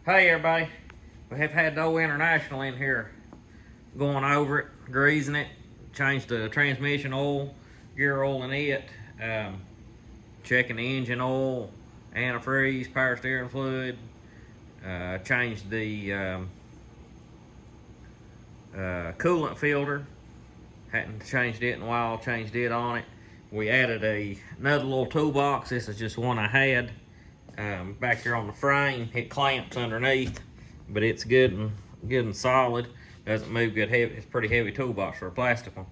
Hey everybody, we have had the old International in here going over it, greasing it, changed the transmission oil, gear oil in it, checking the engine oil, antifreeze, power steering fluid, changed the coolant filter, hadn't changed it in a while, changed it on it. We added another little toolbox. This is just one I had. Back here on the frame, it clamps underneath, but it's good and solid. Doesn't move good. Heavy. It's a pretty heavy toolbox for a plastic one.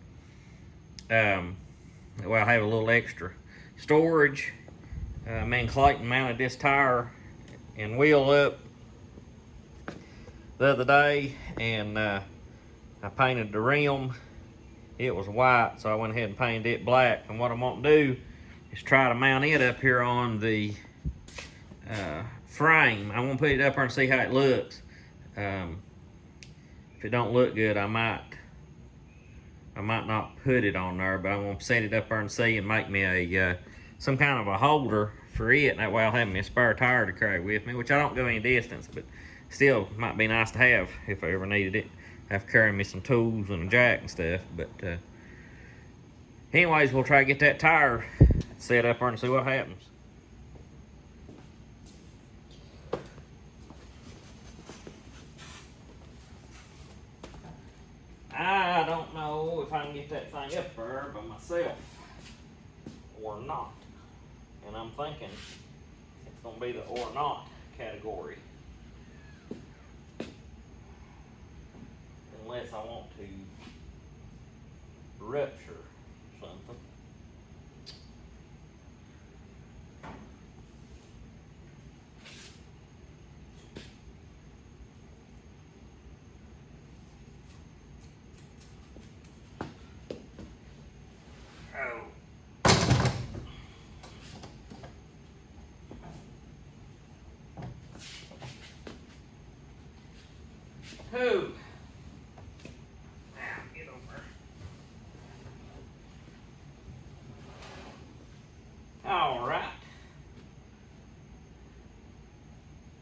Well, I have a little extra storage. Me and Clayton mounted this tire and wheel up the other day, and I painted the rim. It was white, so I went ahead and painted it black. And what I want to do is try to mount it up here on the frame. I want to put it up there and see how it looks. If it don't look good, I might not put it on there, but I want to set it up there and see and make me a some kind of a holder for it. And that way I'll have me a spare tire to carry with me, which I don't go any distance, but still might be nice to have if I ever needed it. I have to carry me some tools and a jack and stuff. But anyways, we'll try to get that tire set up there and see what happens. I don't know if I can get that thing up there by myself or not. And I'm thinking it's going to be the or not category. Unless I want to rupture something. Who? Now, get over. All right.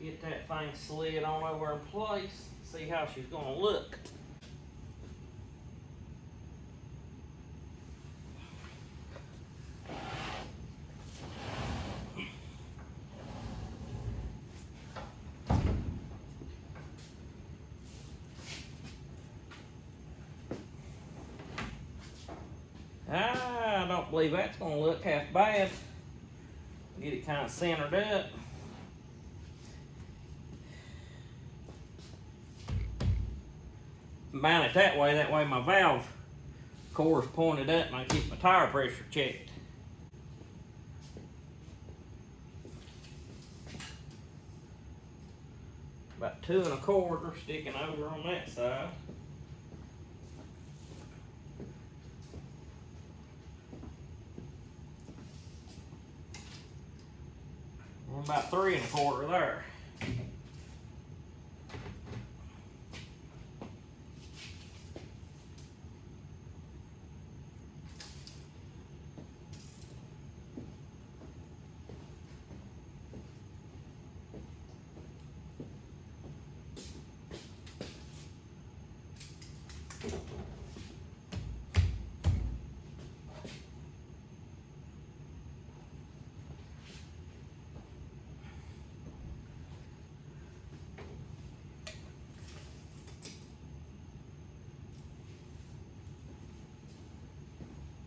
Get that thing slid on over in place. See how she's going to look. I don't believe that's going to look half bad. Get it kind of centered up. Mount it that way my valve core's pointed up and I keep my tire pressure checked. About 2 1/4 sticking over on that side. About 3 1/4 there.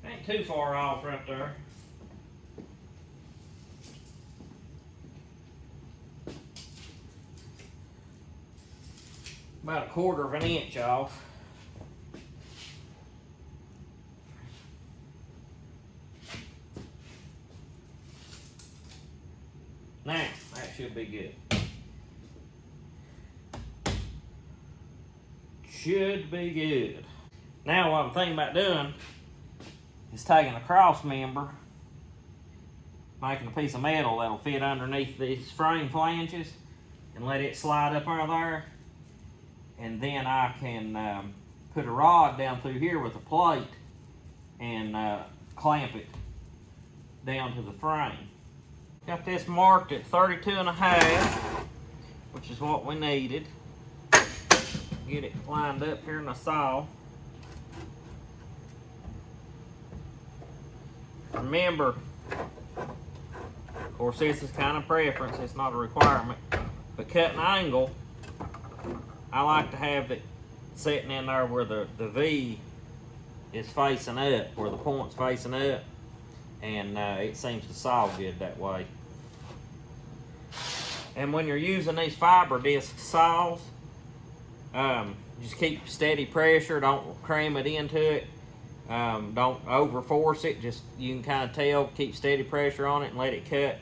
Ain't too far off right there. About 1/4 inch off. Now, that should be good. Should be good. Now what I'm thinking about doing is taking a cross member, making a piece of metal that'll fit underneath these frame flanges and let it slide up out there. And then I can put a rod down through here with a plate and clamp it down to the frame. Got this marked at 32 1/2. which is what we needed. Get it lined up here in the saw. Remember, of course this is kind of preference, it's not a requirement, but cutting angle, I like to have it sitting in there where the V is facing up, where the point's facing up, and it seems to saw good that way. And when you're using these fiber disc saws, just keep steady pressure, don't cram it into it, don't over force it, just you can kind of tell, keep steady pressure on it and let it cut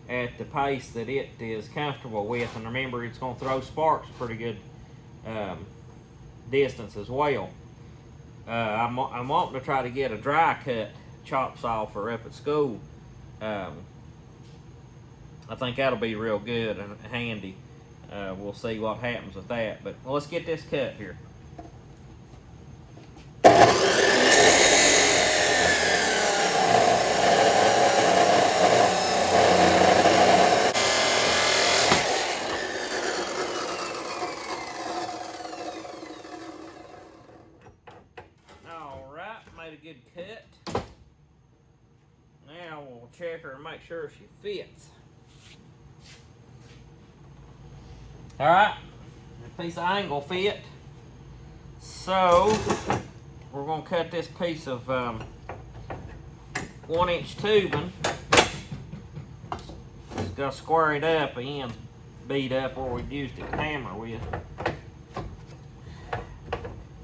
at the pace that it is comfortable with. And remember, it's going to throw sparks pretty good distance as well. I'm wanting to try to get a dry cut chop saw for up at school. I think that'll be real good and handy. We'll see what happens with that, but let's get this cut here. Alright, made a good cut. Now we'll check her and make sure she fits. Alright, a piece of angle fit. So we're going to cut this piece of 1-inch tubing. Just got to square it up, the ends beat up where we've used it to hammer with.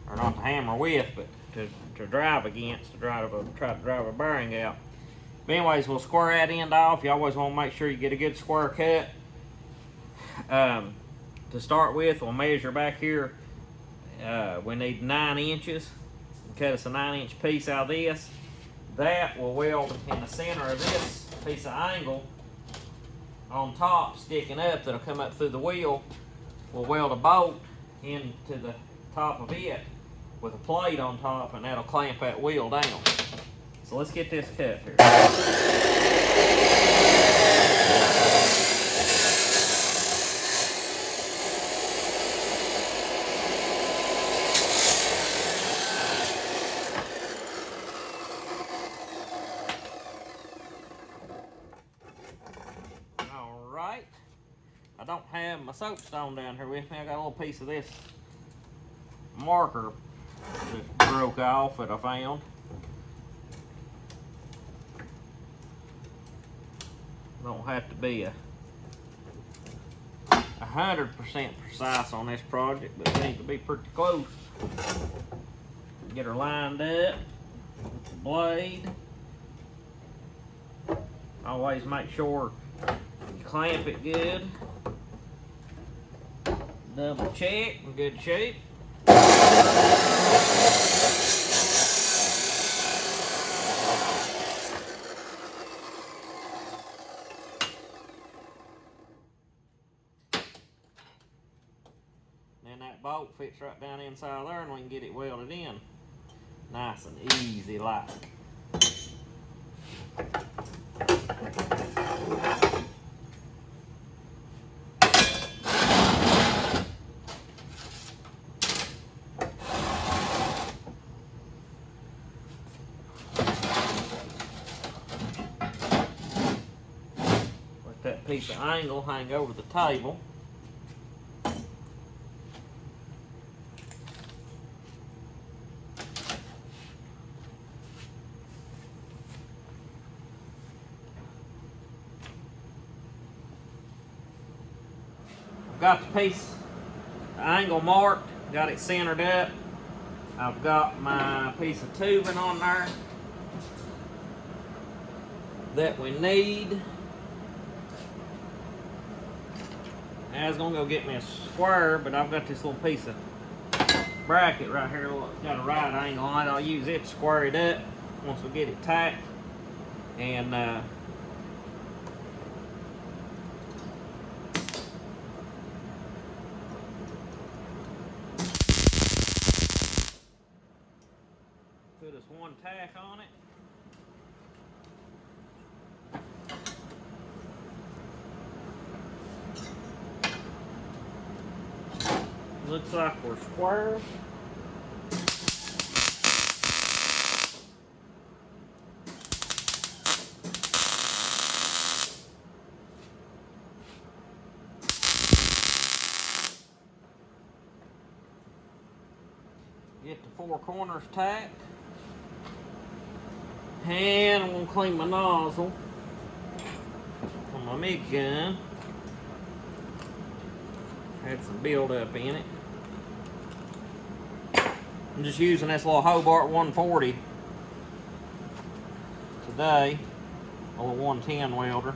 Or not to hammer with, but to drive against, to try to drive a bearing out. But anyways, we'll square that end off. You always want to make sure you get a good square cut. To start with, we'll measure back here. We need 9 inches. Cut us a 9-inch piece out of this. That will weld in the center of this piece of angle on top, sticking up, that'll come up through the wheel. We'll weld a bolt into the top of it with a plate on top, and that'll clamp that wheel down. So let's get this cut here. Alright, I don't have my soapstone down here with me. I got a little piece of this marker that broke off that I found. Don't have to be 100% precise on this project, but we need to be pretty close. Get her lined up with the blade. Always make sure you clamp it good. Double check, in good shape. Then that bolt fits right down inside there, and we can get it welded in. Nice and easy like. Let that piece of angle hang over the table. Got the piece, the angle marked, got it centered up. I've got my piece of tubing on there that we need. I was gonna go get me a square, but I've got this little piece of bracket right here, got a right angle on it. I'll use it to square it up once we get it tight. And put us one tack on it. Looks like we're square. Get the four corners tacked. And I'm gonna clean my nozzle on my MIG gun. Had some buildup in it. I'm just using this little Hobart 140 today, a little 110 welder.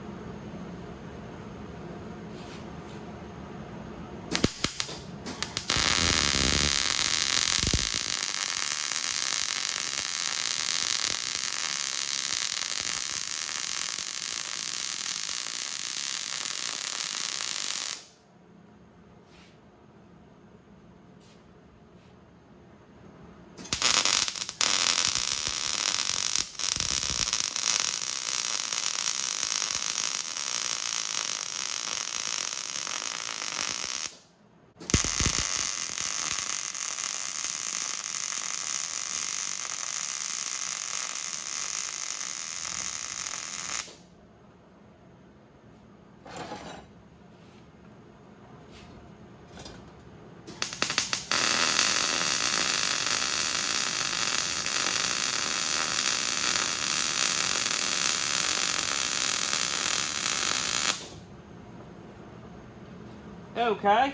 Okay.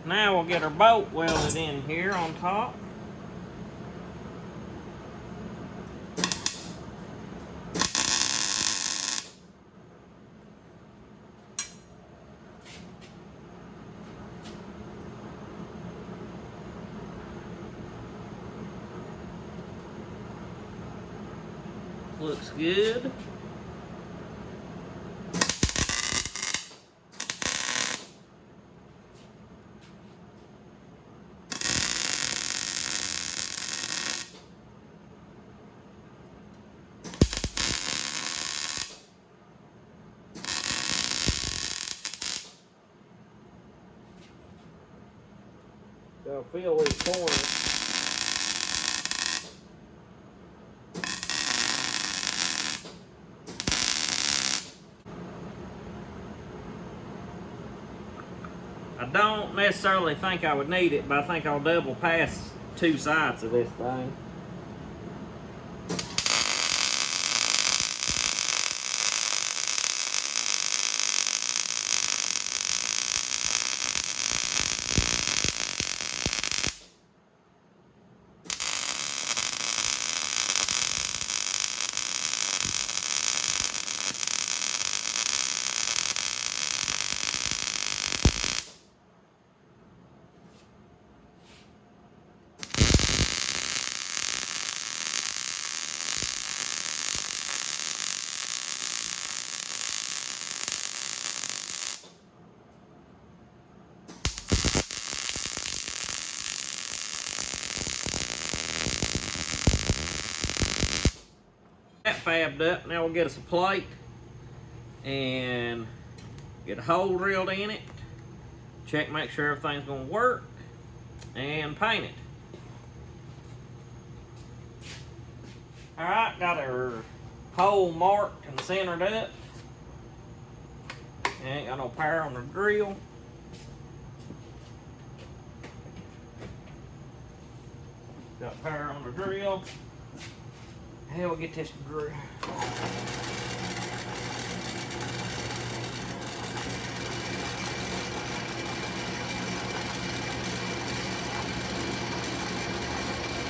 Now we'll get our bolt welded in here on top. Looks good. So fill these corners. I don't necessarily think I would need it, but I think I'll double pass two sides of this thing. That fabbed up. Now we'll get us a plate and get a hole drilled in it. Check, make sure everything's gonna work, and paint it. Alright, got our hole marked and centered up. Ain't got no power on the drill. Got power on the drill. Hey, we'll get this drill.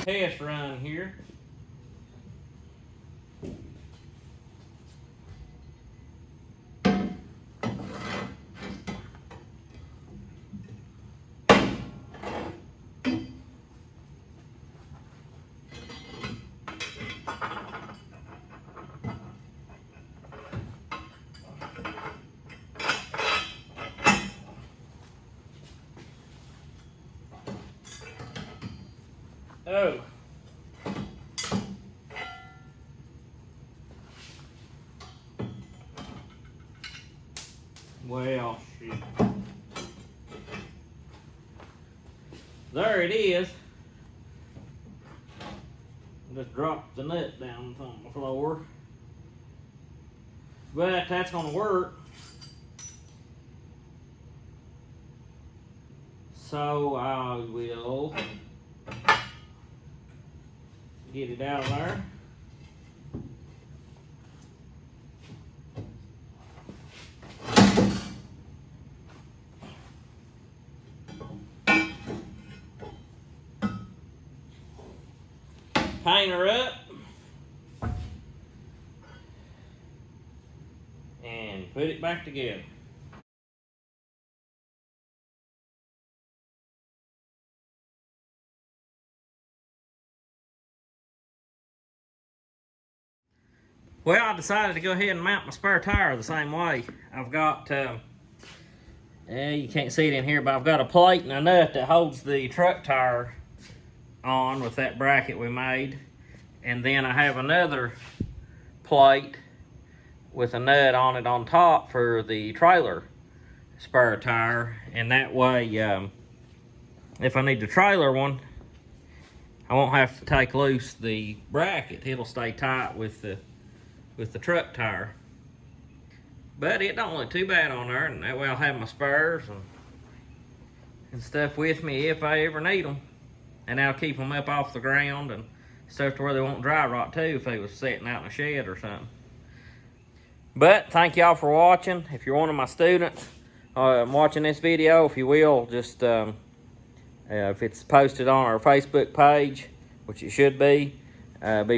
Test run here. Oh. Well, shit. there it is. Just dropped the nut down on the floor. But that's gonna work. So I will get it out of there. Paint her up. And put it back together. Well, I decided to go ahead and mount my spare tire the same way. I've got, you can't see it in here, but I've got a plate and a nut that holds the truck tire on with that bracket we made. And then I have another plate with a nut on it on top for the trailer spare tire. And that way, if I need the trailer one, I won't have to take loose the bracket. It'll stay tight with the truck tire. But it don't look too bad on there, and that way I'll have my spares and stuff with me if I ever need them. And I'll keep them up off the ground and stuff to where they won't dry rot too if they was sitting out in a shed or something. But thank y'all for watching. If you're one of my students watching this video, if you will, just if it's posted on our Facebook page, which it should be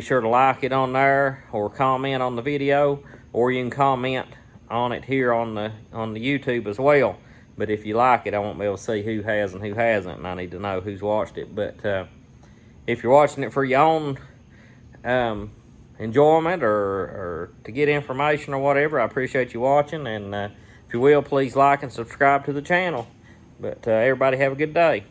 sure to like it on there or comment on the video, or you can comment on it here on the YouTube as well. But if you like it, I won't be able to see who has and who hasn't, and I need to know who's watched it. But if you're watching it for your own enjoyment or to get information or whatever, I appreciate you watching. And if you will, please like and subscribe to the channel. But everybody have a good day.